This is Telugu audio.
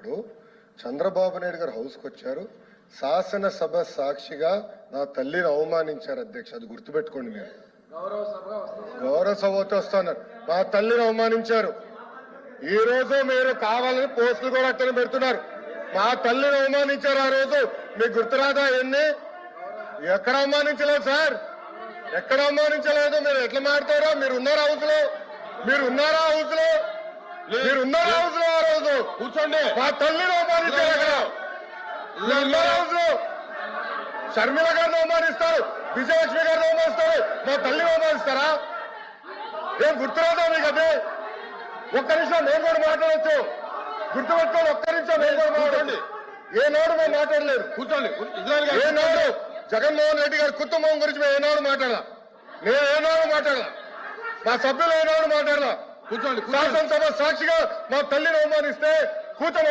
ఇప్పుడు చంద్రబాబు నాయుడు గారు హౌస్కి వచ్చారు, శాసనసభ సాక్షిగా నా తల్లిని అవమానించారు అధ్యక్ష. అది గుర్తుపెట్టుకోండి మీరు. గౌరవ సభతో వస్తున్నారు. మా తల్లిని అవమానించారు. ఈ రోజు మీరు కావాలని పోస్టులు కూడా అట్టని పెడుతున్నారు. మా తల్లిని అవమానించారు. ఆ రోజు మీకు గుర్తురాదా? ఎన్ని ఎక్కడ అవమానించలేదు సార్, ఎక్కడ అవమానించలేదు. మీరు ఎట్లా మాట్లాడారో. మీరు ఉన్నారా హౌస్ లో? మీరు ఉన్నారా హౌస్ లో? మీరు ఉన్నారా హౌస్ లో? ఆ రోజు కూర్చోండి. మా తల్లిని అవమానించారు. అక్కడ మీరు ఉన్నారా హౌస్ లో? షర్మిల గారిని అవమానిస్తారు, విజయలక్ష్మి గారిని అవమానిస్తారు, మా తల్లిని అవమానిస్తారా? ఏం గుర్తురాదా మీకు? అదే ఒక్క నిమిషం నేను కూడా మాట్లాడచ్చు. గుర్తుపెట్టుకోండి. ఒక్క నిమిషం నేను కూడా మాట్లాడండి. ఏనాడు మేము మాట్లాడలేదు. కూర్చోండి. ఏనాడు జగన్మోహన్ రెడ్డి గారి కుటుంబం గురించి మేము ఏనాడు మాట్లాడాల? నేను ఏనాడు మాట్లాడాల? మా సభ్యులు ఏనాడు మాట్లాడాల? కూర్చోండి. శాసనసభ సాక్షిగా మా తల్లిని అవమానిస్తే కూర్చోండి.